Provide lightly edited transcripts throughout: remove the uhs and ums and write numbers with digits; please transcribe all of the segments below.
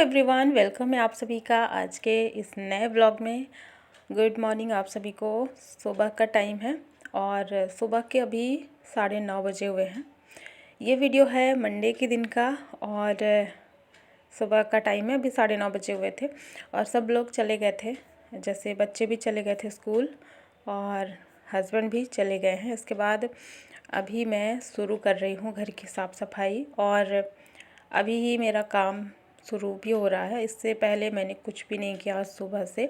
Everyone, welcome है आप सभी का आज के इस नए ब्लॉग में। गुड मॉर्निंग आप सभी को। सुबह का टाइम है और सुबह के अभी 9:30 बजे हुए हैं। ये वीडियो है मंडे के दिन का और सुबह का टाइम है, अभी 9:30 बजे हुए थे और सब लोग चले गए थे। जैसे बच्चे भी चले गए थे स्कूल और हस्बैंड भी चले गए हैं। इसके बाद अभी मैं शुरू कर रही हूँ घर की साफ़ सफाई और अभी ही मेरा काम शुरू भी हो रहा है। इससे पहले मैंने कुछ भी नहीं किया आज सुबह से,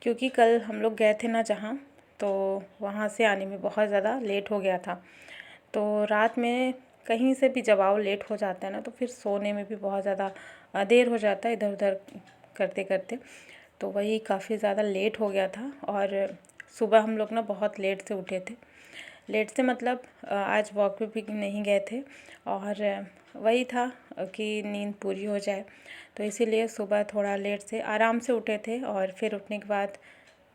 क्योंकि कल हम लोग गए थे ना जहाँ, तो वहाँ से आने में बहुत ज़्यादा लेट हो गया था। तो रात में कहीं से भी जब आओ लेट हो जाता है ना, तो फिर सोने में भी बहुत ज़्यादा देर हो जाता है इधर उधर करते करते। तो वही काफ़ी ज़्यादा लेट हो गया था और सुबह हम लोग ना बहुत लेट से उठे थे। लेट से मतलब आज वॉक पे भी नहीं गए थे और वही था कि नींद पूरी हो जाए, तो इसीलिए सुबह थोड़ा लेट से आराम से उठे थे। और फिर उठने के बाद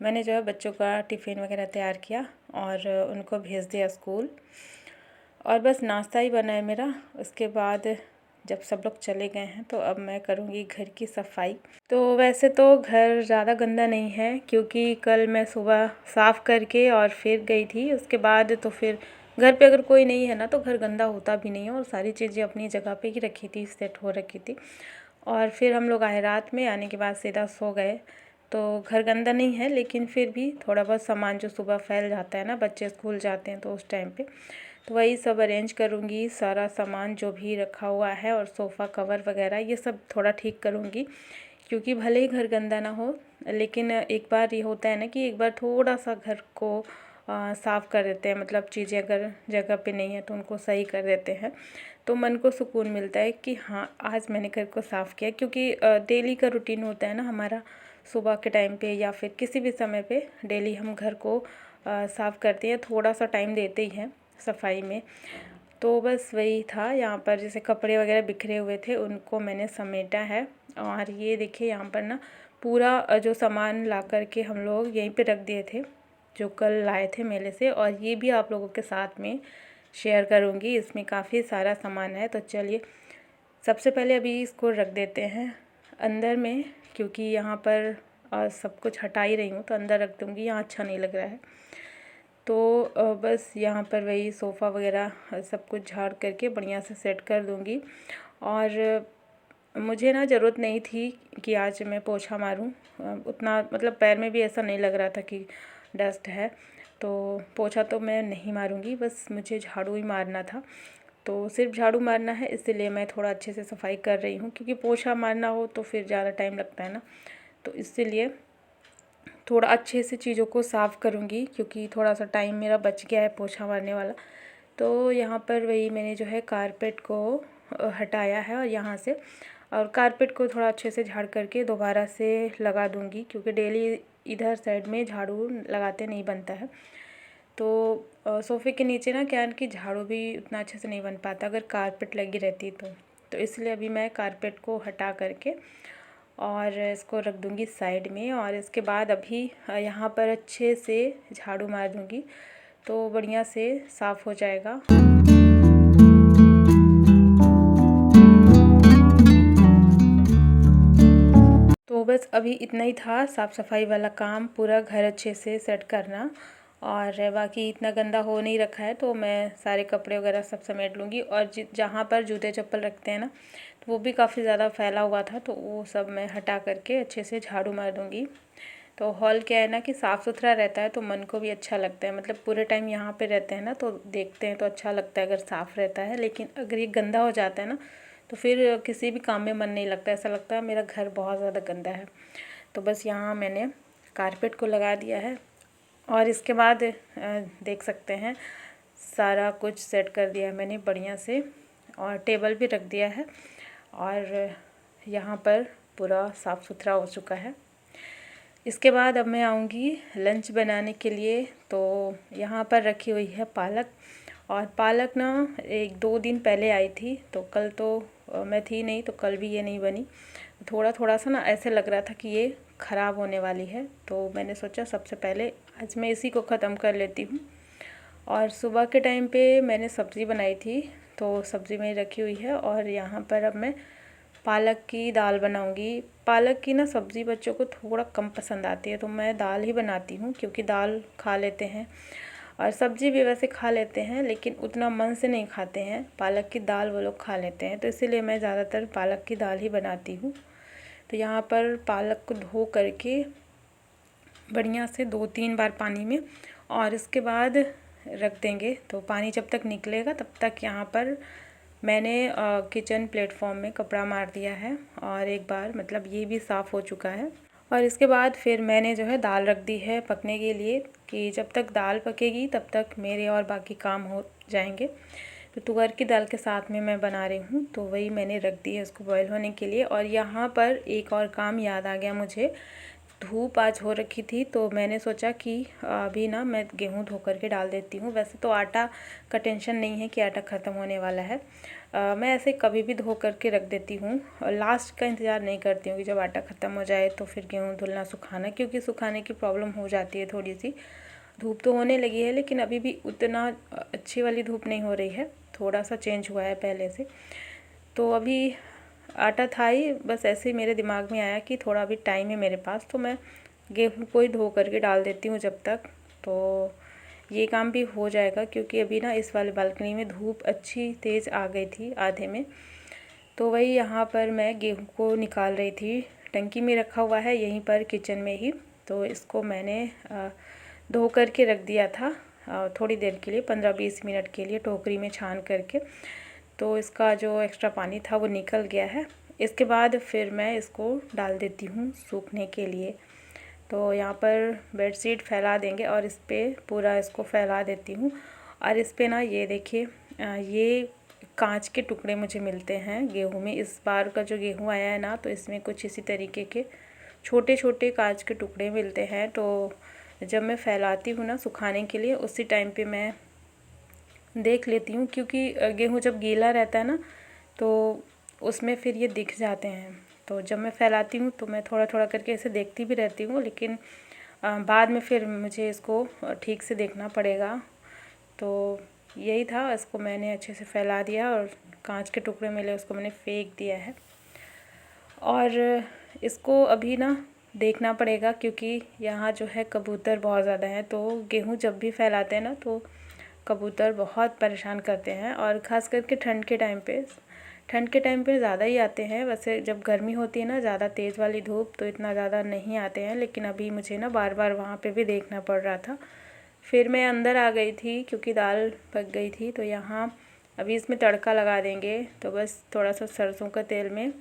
मैंने जो है बच्चों का टिफ़िन वगैरह तैयार किया और उनको भेज दिया स्कूल और बस नाश्ता ही बना है मेरा। उसके बाद जब सब लोग चले गए हैं तो अब मैं करूँगी घर की सफाई। तो वैसे तो घर ज़्यादा गंदा नहीं है, क्योंकि कल मैं सुबह साफ़ करके और फिर गई थी। उसके बाद तो फिर घर पे अगर कोई नहीं है ना तो घर गंदा होता भी नहीं है और सारी चीज़ें अपनी जगह पे ही रखी थी, सेट हो रखी थी। और फिर हम लोग आए, रात में आने के बाद सीधा सो गए। तो घर गंदा नहीं है, लेकिन फिर भी थोड़ा बहुत सामान जो सुबह फैल जाता है ना, बच्चे स्कूल जाते हैं तो उस टाइम पे, तो वही सब अरेंज करूँगी। सारा सामान जो भी रखा हुआ है और सोफ़ा कवर वगैरह ये सब थोड़ा ठीक करूँगी, क्योंकि भले ही घर गंदा ना हो, लेकिन एक बार ये होता है ना कि एक बार थोड़ा सा घर को साफ़ कर देते हैं, मतलब चीज़ें अगर जगह पे नहीं है तो उनको सही कर देते हैं, तो मन को सुकून मिलता है कि हाँ आज मैंने घर को साफ़ किया। क्योंकि डेली का रूटीन होता है ना हमारा, सुबह के टाइम पे या फिर किसी भी समय पे डेली हम घर को साफ़ करते हैं, थोड़ा सा टाइम देते ही हैं सफाई में। तो बस वही था। यहाँ पर जैसे कपड़े वगैरह बिखरे हुए थे उनको मैंने समेटा है और ये देखिए यहाँ पर ना पूरा जो सामान ला कर के हम लोग यहीं पे रख दिए थे जो कल लाए थे मेले से, और ये भी आप लोगों के साथ में शेयर करूँगी। इसमें काफ़ी सारा सामान है, तो चलिए सबसे पहले अभी इसको रख देते हैं अंदर में, क्योंकि यहाँ पर सब कुछ हटा ही रही हूँ तो अंदर रख दूँगी, यहाँ अच्छा नहीं लग रहा है। तो बस यहाँ पर वही सोफ़ा वगैरह सब कुछ झाड़ करके बढ़िया से सेट कर दूँगी। और मुझे ना ज़रूरत नहीं थी कि आज मैं पोछा मारूँ, उतना मतलब पैर में भी ऐसा नहीं लग रहा था कि डस्ट है, तो पोछा तो मैं नहीं मारूँगी, बस मुझे झाड़ू ही मारना था। तो सिर्फ झाड़ू मारना है, इसलिए मैं थोड़ा अच्छे से सफाई कर रही हूँ, क्योंकि पोछा मारना हो तो फिर ज़्यादा टाइम लगता है ना, तो इसीलिए थोड़ा अच्छे से चीज़ों को साफ़ करूँगी, क्योंकि थोड़ा सा टाइम मेरा बच गया है पोछा मारने वाला। तो यहाँ पर वही मैंने जो है कारपेट को हटाया है और यहाँ से, और कारपेट को थोड़ा अच्छे से झाड़ करके दोबारा से लगा दूँगी, क्योंकि डेली इधर साइड में झाड़ू लगाते नहीं बनता है। तो सोफ़े के नीचे ना क्या है कि झाड़ू भी उतना अच्छे से नहीं बन पाता अगर कारपेट लगी रहती तो इसलिए अभी मैं कारपेट को हटा करके और इसको रख दूँगी साइड में। और इसके बाद अभी यहाँ पर अच्छे से झाड़ू मार दूँगी तो बढ़िया से साफ़ हो जाएगा। तो बस अभी इतना ही था साफ़ सफाई वाला काम, पूरा घर अच्छे से सेट करना, और बाकी इतना गंदा हो नहीं रखा है तो मैं सारे कपड़े वगैरह सब समेट लूँगी। और जहाँ पर जूते चप्पल रखते हैं ना, तो वो भी काफ़ी ज़्यादा फैला हुआ था, तो वो सब मैं हटा करके अच्छे से झाड़ू मार दूँगी। तो हॉल क्या है ना कि साफ़ सुथरा रहता है तो मन को भी अच्छा लगता है, मतलब पूरे टाइम यहाँ पे रहते हैं ना तो देखते हैं तो अच्छा लगता है अगर साफ़ रहता है। लेकिन अगर ये गंदा हो जाता है ना तो फिर किसी भी काम में मन नहीं लगता, ऐसा लगता है मेरा घर बहुत ज़्यादा गंदा है। तो बस यहाँ मैंने कारपेट को लगा दिया है और इसके बाद देख सकते हैं सारा कुछ सेट कर दिया है मैंने बढ़िया से, और टेबल भी रख दिया है और यहाँ पर पूरा साफ़ सुथरा हो चुका है। इसके बाद अब मैं आऊँगी लंच बनाने के लिए। तो यहाँ पर रखी हुई है पालक, और पालक ना 1-2 दिन पहले आई थी, तो कल तो मैं थी नहीं तो कल भी ये नहीं बनी। थोड़ा थोड़ा सा ना ऐसे लग रहा था कि ये ख़राब होने वाली है, तो मैंने सोचा सबसे पहले आज मैं इसी को ख़त्म कर लेती हूँ। और सुबह के टाइम पे मैंने सब्ज़ी बनाई थी, तो सब्ज़ी मेरी रखी हुई है और यहाँ पर अब मैं पालक की दाल बनाऊंगी। पालक की ना सब्ज़ी बच्चों को थोड़ा कम पसंद आती है, तो मैं दाल ही बनाती हूँ, क्योंकि दाल खा लेते हैं और सब्ज़ी भी वैसे खा लेते हैं, लेकिन उतना मन से नहीं खाते हैं। पालक की दाल वो लोग खा लेते हैं, तो इसीलिए मैं ज़्यादातर पालक की दाल ही बनाती हूँ। तो यहाँ पर पालक को धो करके बढ़िया से 2-3 बार पानी में, और इसके बाद रख देंगे। तो पानी जब तक निकलेगा तब तक यहाँ पर मैंने किचन प्लेटफॉर्म में कपड़ा मार दिया है, और एक बार मतलब ये भी साफ़ हो चुका है। और इसके बाद फिर मैंने जो है दाल रख दी है पकने के लिए, कि जब तक दाल पकेगी तब तक मेरे और बाकी काम हो जाएंगे। तो तुअर की दाल के साथ में मैं बना रही हूँ, तो वही मैंने रख दी है उसको बॉईल होने के लिए। और यहाँ पर एक और काम याद आ गया मुझे, धूप आज हो रखी थी, तो मैंने सोचा कि अभी ना मैं गेहूँ धो करके डाल देती हूँ। वैसे तो आटा का टेंशन नहीं है कि आटा ख़त्म होने वाला है, मैं ऐसे कभी भी धो करके रख देती हूँ, और लास्ट का इंतज़ार नहीं करती हूँ कि जब आटा ख़त्म हो जाए तो फिर गेहूँ धुलना सुखाना, क्योंकि सुखाने की प्रॉब्लम हो जाती है थोड़ी सी। धूप तो होने लगी है, लेकिन अभी भी उतना अच्छी वाली धूप नहीं हो रही है, थोड़ा सा चेंज हुआ है पहले से। तो अभी आटा था ही, बस ऐसे ही मेरे दिमाग में आया कि थोड़ा अभी टाइम है मेरे पास, तो मैं गेहूँ को ही धो करके डाल देती हूँ जब तक। तो ये काम भी हो जाएगा, क्योंकि अभी ना इस वाले बालकनी में धूप अच्छी तेज़ आ गई थी आधे में। तो वही यहाँ पर मैं गेहूँ को निकाल रही थी, टंकी में रखा हुआ है यहीं पर किचन में ही। तो इसको मैंने धो करके रख दिया था थोड़ी देर के लिए, 15-20 मिनट के लिए टोकरी में छान करके। तो इसका जो एक्स्ट्रा पानी था वो निकल गया है। इसके बाद फिर मैं इसको डाल देती हूँ सूखने के लिए। तो यहाँ पर बेडशीट फैला देंगे, और इस पर पूरा इसको फैला देती हूँ। और इस पर ना ये देखिए, ये कांच के टुकड़े मुझे मिलते हैं गेहूँ में। इस बार का जो गेहूँ आया है ना, तो इसमें कुछ इसी तरीके के छोटे छोटे कांच के टुकड़े मिलते हैं। तो जब मैं फैलाती हूँ ना सुखाने के लिए, उसी टाइम पे मैं देख लेती हूँ, क्योंकि गेहूँ जब गीला रहता है ना, तो उसमें फिर ये दिख जाते हैं। तो जब मैं फैलाती हूँ तो मैं थोड़ा थोड़ा करके ऐसे देखती भी रहती हूँ, लेकिन बाद में फिर मुझे इसको ठीक से देखना पड़ेगा। तो यही था, इसको मैंने अच्छे से फैला दिया, और कांच के टुकड़े मिले उसको मैंने फेंक दिया है। और इसको अभी ना देखना पड़ेगा, क्योंकि यहाँ जो है कबूतर बहुत ज़्यादा हैं। तो गेहूँ जब भी फैलाते हैं ना, तो कबूतर बहुत परेशान करते हैं, और ख़ास करके ठंड के टाइम पे ज़्यादा ही आते हैं। वैसे जब गर्मी होती है ना, ज़्यादा तेज़ वाली धूप, तो इतना ज़्यादा नहीं आते हैं, लेकिन अभी मुझे ना बार बार वहाँ पे भी देखना पड़ रहा था। फिर मैं अंदर आ गई थी, क्योंकि दाल पक गई थी। तो यहाँ अभी इसमें तड़का लगा देंगे। तो बस थोड़ा सा सरसों का तेल में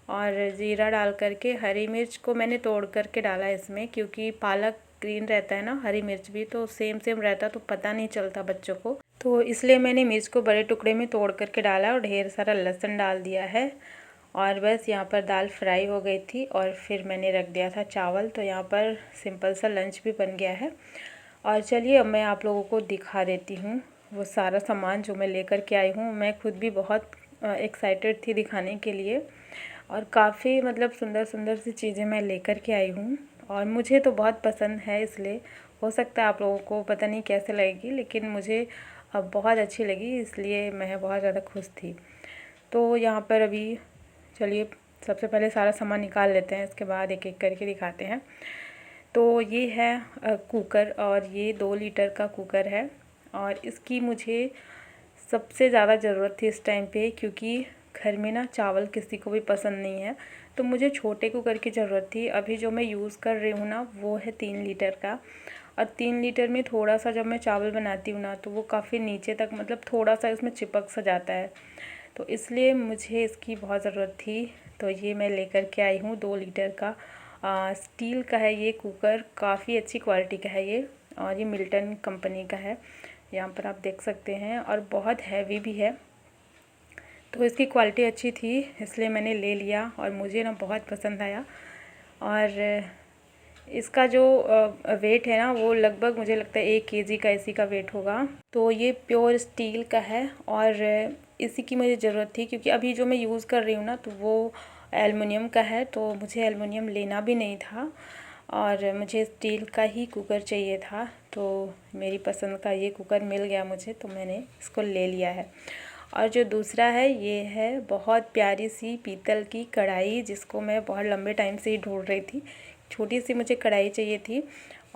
और ज़ीरा डाल करके, हरी मिर्च को मैंने तोड़ करके डाला इसमें, क्योंकि पालक ग्रीन रहता है ना, हरी मिर्च भी तो सेम सेम रहता, तो पता नहीं चलता बच्चों को। तो इसलिए मैंने मिर्च को बड़े टुकड़े में तोड़ करके डाला, और ढेर सारा लहसुन डाल दिया है। और बस यहाँ पर दाल फ्राई हो गई थी, और फिर मैंने रख दिया था चावल। तो यहाँ पर सिंपल सा लंच भी बन गया है। और चलिए अब मैं आप लोगों को दिखा देती हूँ वो सारा सामान जो मैं लेकर के आई हूँ। मैं खुद भी बहुत एक्साइटेड थी दिखाने के लिए, और काफ़ी मतलब सुंदर सुंदर सी चीज़ें मैं लेकर के आई हूँ, और मुझे तो बहुत पसंद है। इसलिए हो सकता है आप लोगों को पता नहीं कैसे लगेगी, लेकिन मुझे अब बहुत अच्छी लगी, इसलिए मैं बहुत ज़्यादा खुश थी। तो यहाँ पर अभी चलिए सबसे पहले सारा सामान निकाल लेते हैं, इसके बाद एक एक करके दिखाते हैं। तो ये है कुकर, और ये 2 लीटर का कुकर है, और इसकी मुझे सबसे ज़्यादा ज़रूरत थी इस टाइम पे, क्योंकि घर में ना चावल किसी को भी पसंद नहीं है, तो मुझे छोटे कुकर की ज़रूरत थी। अभी जो मैं यूज़ कर रही हूँ ना, वो है 3 लीटर का, और 3 लीटर में थोड़ा सा जब मैं चावल बनाती हूँ ना, तो वो काफ़ी नीचे तक मतलब थोड़ा सा इसमें चिपक सा जाता है, तो इसलिए मुझे इसकी बहुत ज़रूरत थी। तो ये मैं लेकर के आई हूँ 2 लीटर का। स्टील का है ये कुकर, काफ़ी अच्छी क्वालिटी का है ये, और ये मिल्टन कंपनी का है, यहाँ पर आप देख सकते हैं, और बहुत हैवी भी है। तो इसकी क्वालिटी अच्छी थी, इसलिए मैंने ले लिया, और मुझे ना बहुत पसंद आया। और इसका जो वेट है ना, वो लगभग मुझे लगता है 1 केजी का इसी का वेट होगा। तो ये प्योर स्टील का है, और इसी की मुझे ज़रूरत थी, क्योंकि अभी जो मैं यूज़ कर रही हूँ ना, तो वो एलुमिनियम का है, तो मुझे एलुमिनियम लेना भी नहीं था, और मुझे स्टील का ही कुकर चाहिए था। तो मेरी पसंद का ये कुकर मिल गया मुझे, तो मैंने इसको ले लिया है। और जो दूसरा है ये है बहुत प्यारी सी पीतल की कढ़ाई, जिसको मैं बहुत लंबे टाइम से ही ढूंढ रही थी। छोटी सी मुझे कढ़ाई चाहिए थी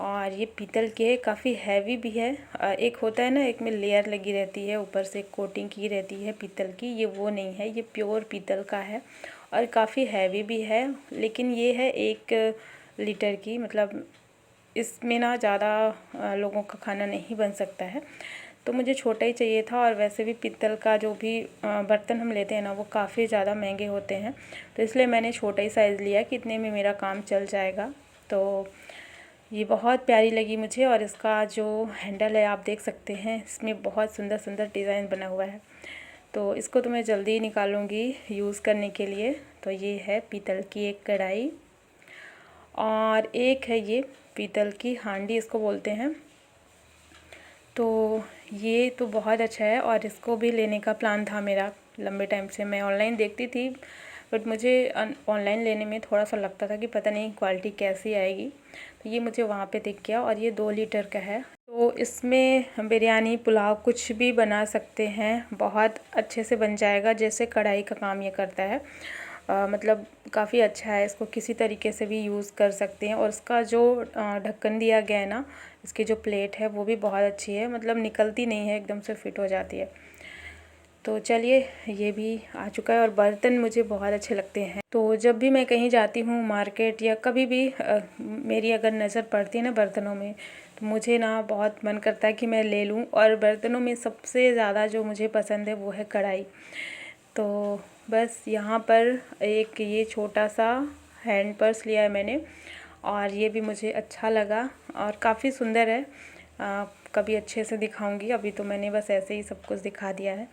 और ये पीतल की है, काफ़ी हैवी भी है। एक होता है ना, एक में लेयर लगी रहती है, ऊपर से कोटिंग की रहती है पीतल की, ये वो नहीं है, ये प्योर पीतल का है और काफ़ी हैवी भी है। लेकिन ये है 1 लीटर की, मतलब इसमें ना ज़्यादा लोगों का खाना नहीं बन सकता है, तो मुझे छोटा ही चाहिए था। और वैसे भी पीतल का जो भी बर्तन हम लेते हैं ना, वो काफ़ी ज़्यादा महंगे होते हैं, तो इसलिए मैंने छोटा ही साइज़ लिया कि इतने में मेरा काम चल जाएगा। तो ये बहुत प्यारी लगी मुझे। और इसका जो हैंडल है आप देख सकते हैं, इसमें बहुत सुंदर सुंदर डिज़ाइन बना हुआ है, तो इसको तो मैं जल्दी ही निकालूंगी यूज़ करने के लिए। तो ये है पीतल की एक कढ़ाई और एक है ये पीतल की हांडी, इसको बोलते हैं। तो ये तो बहुत अच्छा है और इसको भी लेने का प्लान था मेरा लंबे टाइम से। मैं ऑनलाइन देखती थी, बट मुझे ऑनलाइन लेने में थोड़ा सा लगता था कि पता नहीं क्वालिटी कैसी आएगी, तो ये मुझे वहाँ पे दिख गया। और ये 2 लीटर का है, तो इसमें हम बिरयानी पुलाव कुछ भी बना सकते हैं, बहुत अच्छे से बन जाएगा, जैसे कढ़ाई का काम ये करता है। मतलब काफ़ी अच्छा है, इसको किसी तरीके से भी यूज़ कर सकते हैं। और इसका जो ढक्कन दिया गया है ना, इसकी जो प्लेट है वो भी बहुत अच्छी है, मतलब निकलती नहीं है, एकदम से फिट हो जाती है। तो चलिए, ये भी आ चुका है। और बर्तन मुझे बहुत अच्छे लगते हैं, तो जब भी मैं कहीं जाती हूँ मार्केट या कभी भी मेरी अगर नज़र पड़ती है ना बर्तनों में, तो मुझे ना बहुत मन करता है कि मैं ले लूँ। और बर्तनों में सबसे ज़्यादा जो मुझे पसंद है वो है कढ़ाई। तो बस यहाँ पर एक ये छोटा सा हैंड पर्स लिया है मैंने, और ये भी मुझे अच्छा लगा और काफ़ी सुंदर है। कभी अच्छे से दिखाऊंगी, अभी तो मैंने बस ऐसे ही सब कुछ दिखा दिया है।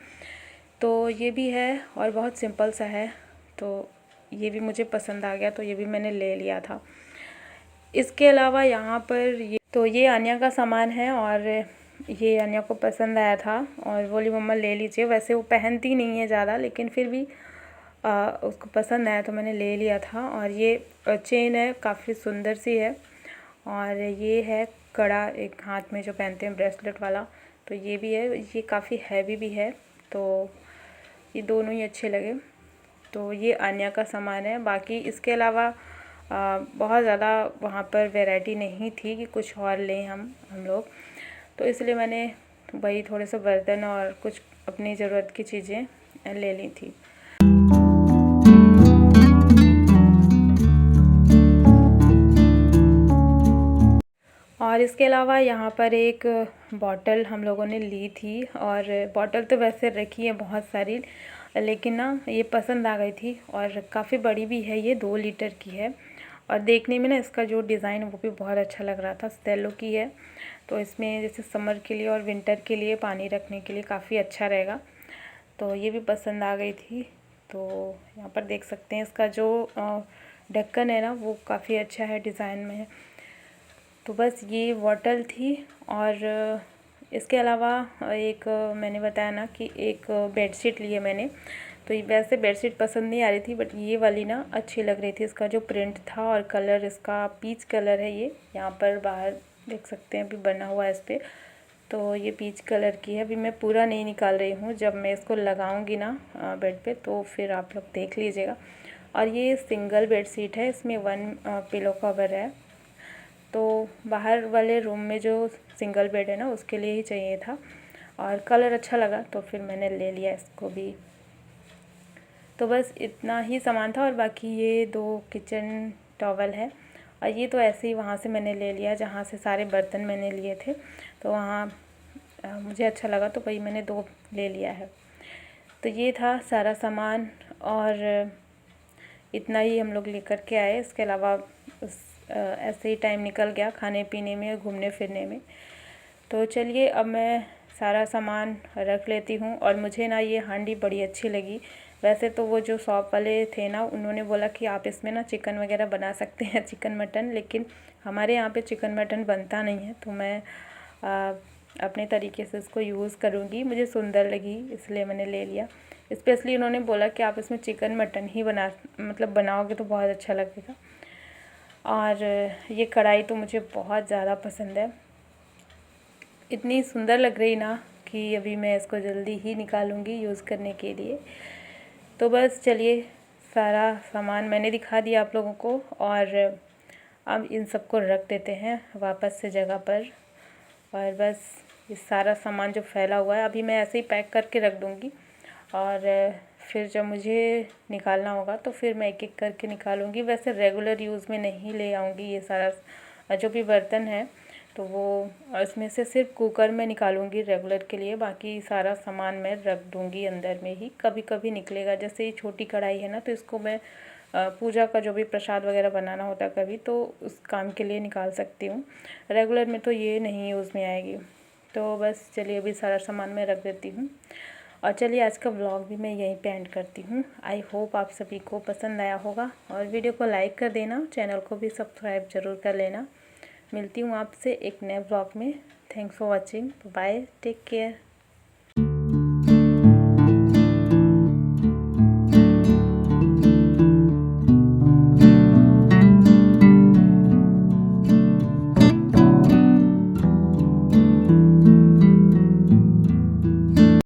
तो ये भी है और बहुत सिंपल सा है, तो ये भी मुझे पसंद आ गया, तो ये भी मैंने ले लिया था। इसके अलावा यहाँ पर ये आन्या का सामान है, और ये आन्या को पसंद आया था और बोली मम्मा ले लीजिए। वैसे वो पहनती नहीं है ज़्यादा, लेकिन फिर भी उसको पसंद आया तो मैंने ले लिया था। और ये चेन है, काफ़ी सुंदर सी है। और ये है कड़ा, एक हाथ में जो पहनते हैं ब्रेसलेट वाला, तो ये भी है, ये काफ़ी हैवी भी है, तो ये दोनों ही अच्छे लगे। तो ये आन्या का सामान है। बाकी इसके अलावा बहुत ज़्यादा वहाँ पर वैरायटी नहीं थी कि कुछ और लें हम लोग, तो इसलिए मैंने वही थोड़े से बर्तन और कुछ अपनी ज़रूरत की चीज़ें ले ली थी। और इसके अलावा यहाँ पर एक बॉटल हम लोगों ने ली थी, और बॉटल तो वैसे रखी है बहुत सारी, लेकिन ना ये पसंद आ गई थी और काफ़ी बड़ी भी है, ये 2 लीटर की है। और देखने में ना इसका जो डिज़ाइन वो भी बहुत अच्छा लग रहा था, सेलो की है, तो इसमें जैसे समर के लिए और विंटर के लिए पानी रखने के लिए काफ़ी अच्छा रहेगा, तो ये भी पसंद आ गई थी। तो यहाँ पर देख सकते हैं इसका जो ढक्कन है ना, वो काफ़ी अच्छा है, डिज़ाइन में है। तो बस ये बॉटल थी। और इसके अलावा एक मैंने बताया ना कि एक बेडशीट ली है मैंने, तो ये वैसे बेडशीट पसंद नहीं आ रही थी, बट ये वाली ना अच्छी लग रही थी। इसका जो प्रिंट था और कलर इसका पीच कलर है, ये यहाँ पर बाहर देख सकते हैं अभी बना हुआ है इस पर, तो ये पीच कलर की है। अभी मैं पूरा नहीं निकाल रही हूँ, जब मैं इसको लगाऊंगी ना बेड पे तो फिर आप लोग देख लीजिएगा। और ये सिंगल बेडशीट है, इसमें 1 पिलो कवर है, तो बाहर वाले रूम में जो सिंगल बेड है ना उसके लिए ही चाहिए था, और कलर अच्छा लगा तो फिर मैंने ले लिया इसको भी। तो बस इतना ही सामान था। और बाकी ये 2 किचन टॉवल है, और ये तो ऐसे ही वहाँ से मैंने ले लिया जहाँ से सारे बर्तन मैंने लिए थे, तो वहाँ मुझे अच्छा लगा तो वही मैंने 2 ले लिया है। तो ये था सारा सामान, और इतना ही हम लोग लेकर के आए। इसके अलावा ऐसे ही टाइम निकल गया खाने पीने में, घूमने फिरने में। तो चलिए, अब मैं सारा सामान रख लेती हूँ। और मुझे ना ये हांडी बड़ी अच्छी लगी। वैसे तो वो जो शॉप वाले थे ना, उन्होंने बोला कि आप इसमें ना चिकन वगैरह बना सकते हैं, चिकन मटन, लेकिन हमारे यहाँ पे चिकन मटन बनता नहीं है, तो मैं अपने तरीके से इसको यूज़ करूँगी। मुझे सुंदर लगी इसलिए मैंने ले लिया। स्पेशली उन्होंने बोला कि आप इसमें चिकन मटन ही बनाओगे तो बहुत अच्छा लगेगा। और ये कढ़ाई तो मुझे बहुत ज़्यादा पसंद है, इतनी सुंदर लग रही ना क्योंकि अभी मैं इसको जल्दी ही निकालूंगी यूज़ करने के लिए। तो बस चलिए, सारा सामान मैंने दिखा दिया आप लोगों को, और अब इन सबको रख देते हैं वापस से जगह पर। और बस ये सारा सामान जो फैला हुआ है अभी मैं ऐसे ही पैक करके रख दूँगी, और फिर जब मुझे निकालना होगा तो फिर मैं एक एक करके निकालूंगी। वैसे रेगुलर यूज़ में नहीं ले आऊँगी ये सारा जो भी बर्तन है, तो वो इसमें से सिर्फ कुकर में निकालूंगी रेगुलर के लिए, बाकी सारा सामान मैं रख दूंगी अंदर में ही। कभी कभी निकलेगा, जैसे ये छोटी कढ़ाई है ना, तो इसको मैं पूजा का जो भी प्रसाद वगैरह बनाना होता है कभी, तो उस काम के लिए निकाल सकती हूँ। रेगुलर में तो ये नहीं यूज़ में आएगी। तो बस चलिए, अभी सारा सामान मैं रख देती हूँ। और चलिए, आज का व्लॉग भी मैं यहीं पे एंड करती हूँ। आई होप आप सभी को पसंद आया होगा, और वीडियो को लाइक कर देना, चैनल को भी सब्सक्राइब ज़रूर कर लेना। मिलती हूँ आपसे एक नए व्लॉग में। Thanks for watching. Bye, take care.